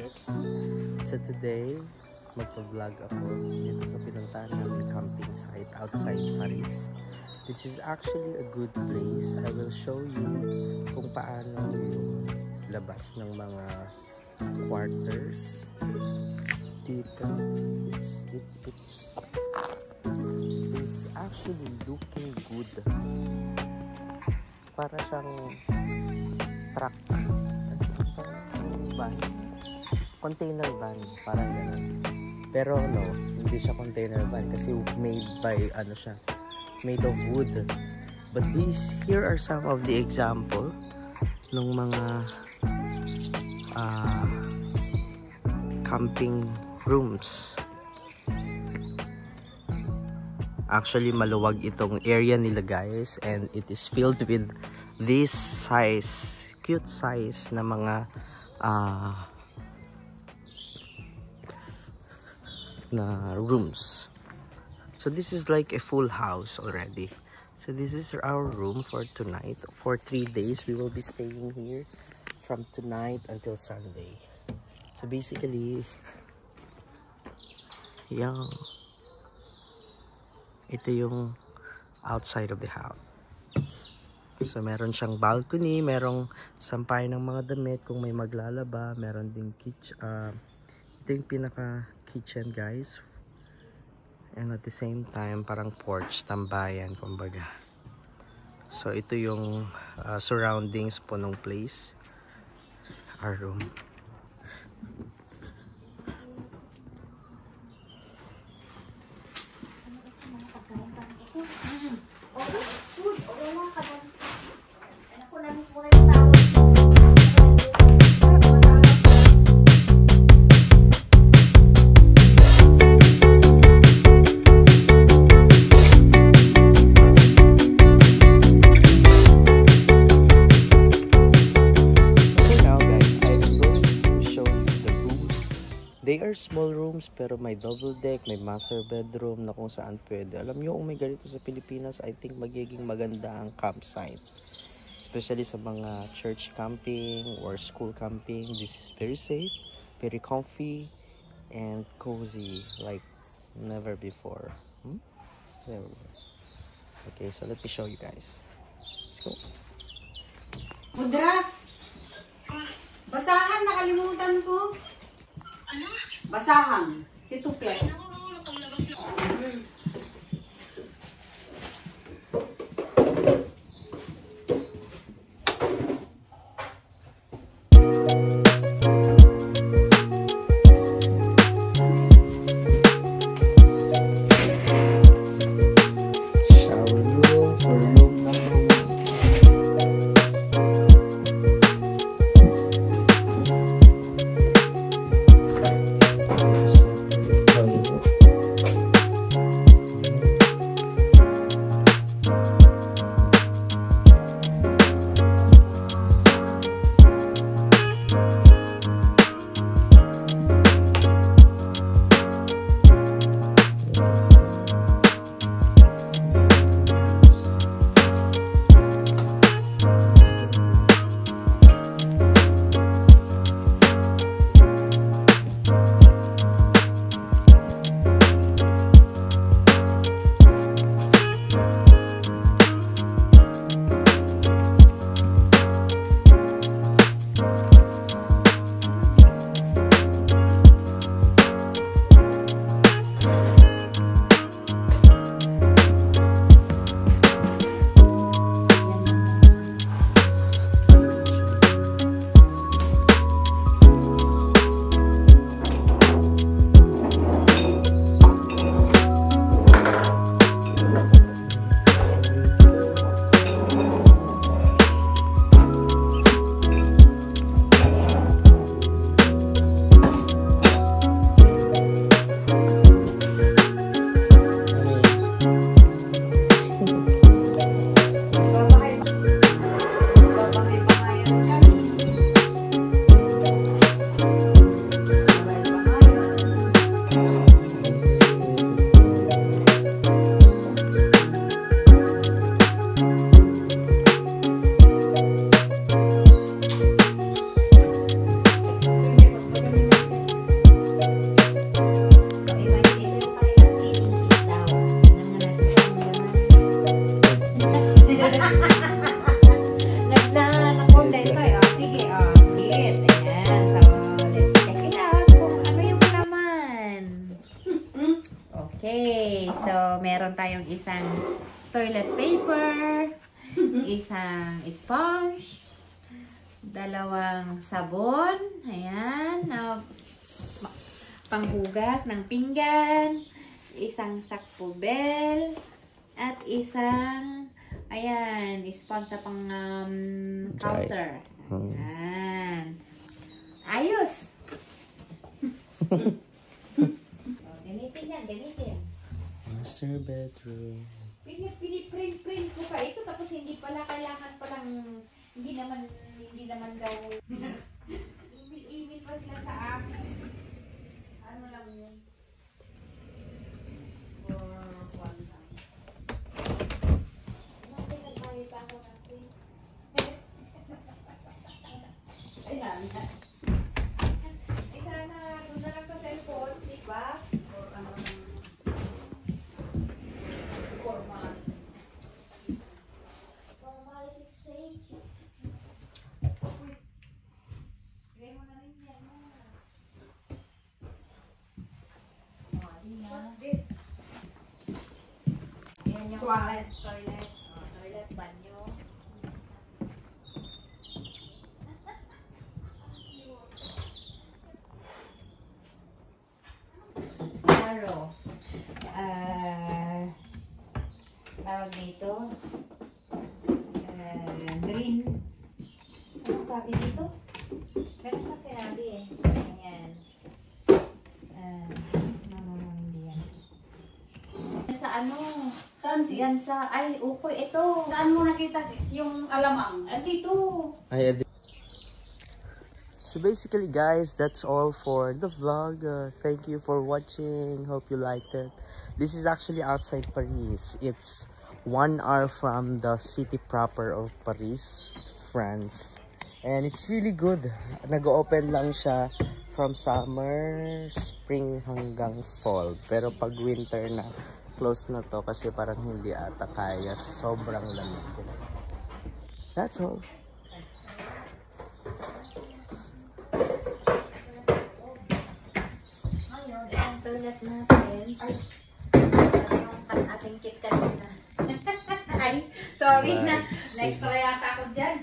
So today, magpa-vlog ako dito sa pinuntahan namin camping site outside Paris. This is actually a good place. I will show you kung paano yung labas ng mga quarters dito. It's actually looking good. Para siyang truck. Van. Container van, parang gano'n. Pero no, hindi siya container van kasi made by made of wood. But here are some of the example ng mga camping rooms. Actually, maluwag itong area nila guys, and it is filled with this size, cute size na mga na rooms. So this is like a full house already. So this is our room for tonight. For 3 days we will be staying here from tonight until Sunday. So basically, ito yung outside of the house. So meron siyang balcony, merong sampay ng mga damit kung may maglalaba, meron ding kitchen. Ito yung pinaka kitchen guys, and at the same time parang porch, tambayan kumbaga. So ito yung surroundings po ng place, our room. They are small rooms pero may double deck, may master bedroom na kung saan pwede. Alam nyo, kung may ganito sa Pilipinas, I think magiging maganda ang campsite. Especially sa mga church camping or school camping. This is very safe, very comfy, and cozy like never before. Okay, so let me show you guys. Let's go. Mudra! Basahan, nakalimutan ko. Ano? Basahan. Si Tuple. meron tayong isang toilet paper, isang sponge, dalawang sabon, ayan, panghugas ng pinggan, isang sakpubel, at isang, ayan, sponge sa pang counter. Ayan. Ayos! Gamitin yan, gamitin. Master bedroom. Piniprint ko pa ito, tapos hindi pala kailangan palang, hindi naman daw, email pa sila sa akin. Ano lang yun? Ayan. Isa na, doon na lang sa cellphone, di ba? Or ano, format. Formality's sake. Uy, bigay mo na rin yan. What's this? Yan yung Toilet. Toilet, banyo. Claro. Tawag dito. Green. Ano sabi dito? Ganun lang sinabi eh. Ayan. Hindi yan. Sa ano? Saan sis? Yan sa, ay, ukoy, ito. Saan mo nakita sis? Yung alamang. Andito. So basically guys, that's all for the vlog. Thank you for watching. Hope you liked it. This is actually outside Paris. It's 1 hour from the city proper of Paris, France. And it's really good. Nag-open lang siya from summer, spring hanggang fall. Pero pag winter na, close na to kasi parang hindi ata kaya sa sobrang lamig. That's all. Toilet natin. Ay, yung ating kit kanina. Ay, sorry na. Na-extra yata ako dyan.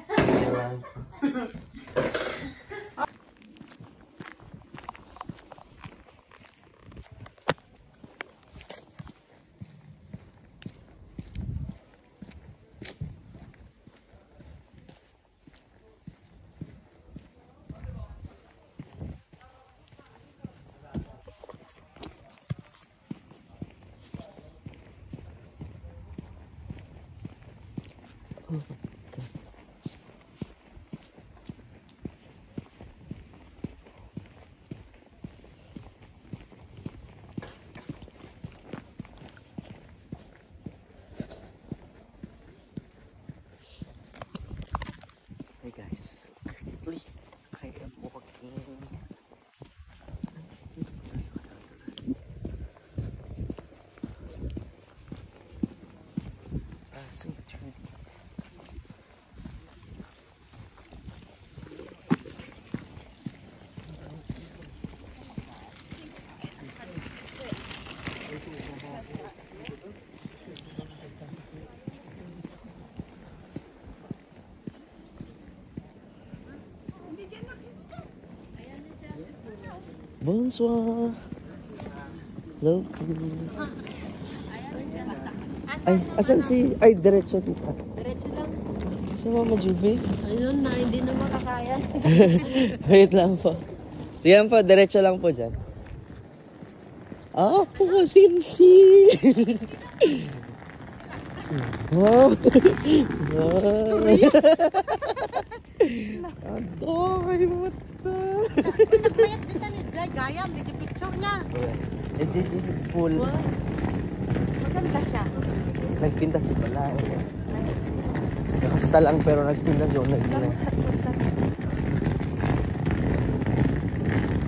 Hey guys, so currently I am walking. Passing through Bonsoir. Hello. Ay, asan si... Ay, diretso dito. Diretso lang. Si Mama Juby. Ayun na, hindi na makakaya. Wait lang po. Sige po, diretso lang po dyan. Po, Sinsi. Oh. Adoy, mata. Nagmayat din na ni Jai. Gayam, di picture niya. This is full. Maganda siya. Nagpinta si pala. Nakasta lang pero nagpinta siya.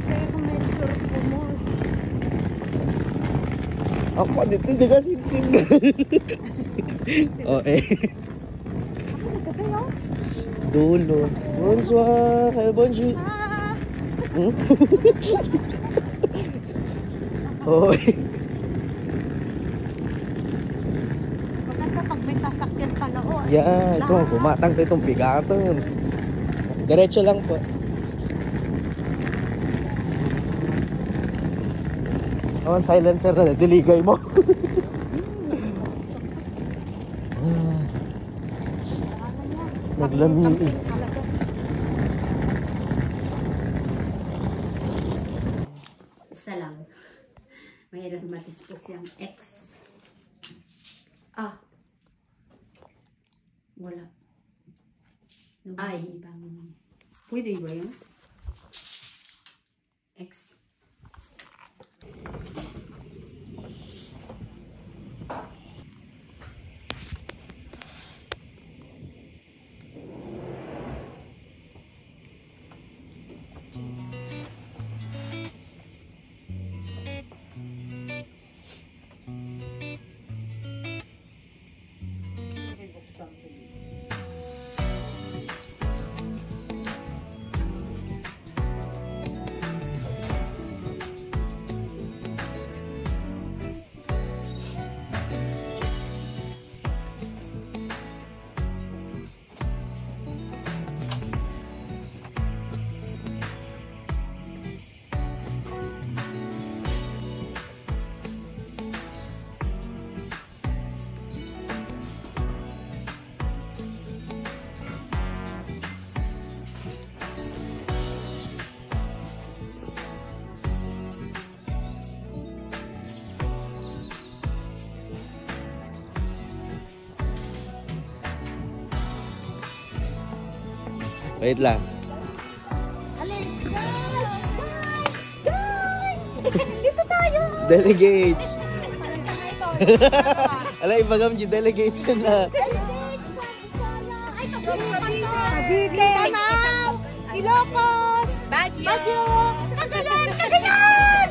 Kaya kung may sure po mo. Ako dito, hindi ka sinsin. Okay. Ako nagkatayo. Dulo. Bonsoir. Bonjour. Hoy. may sasakyan pala. Oh, Yan. So, bumatang tayo itong bigatan. Diretso lang po. Naman silencer na, diligay mo. Naglami. Isa lang. Mayroon matispos yung X. Ah. Wala. Ay. Pwede ba yun? X. Wait lang. Dito tayo! Delegates! Alay, bagam yung delegates na. Cavite! Mindanao! Ilocos! Baguio! Cagayan! Cagayan!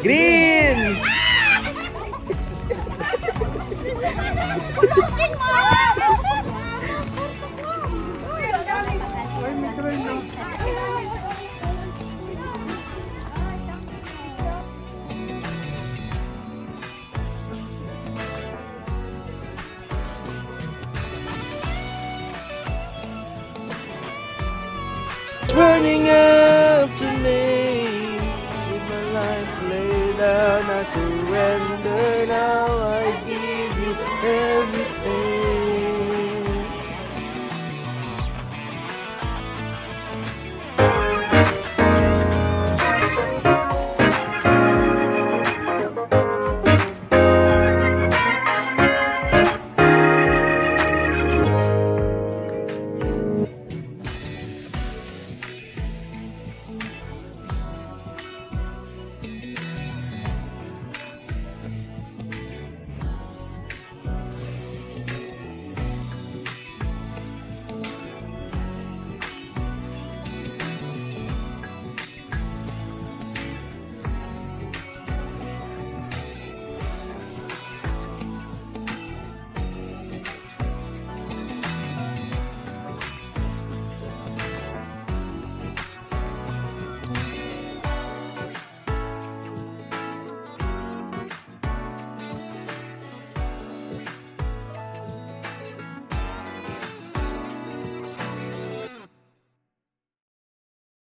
Green! Running up to me with my life laid down, I surrender.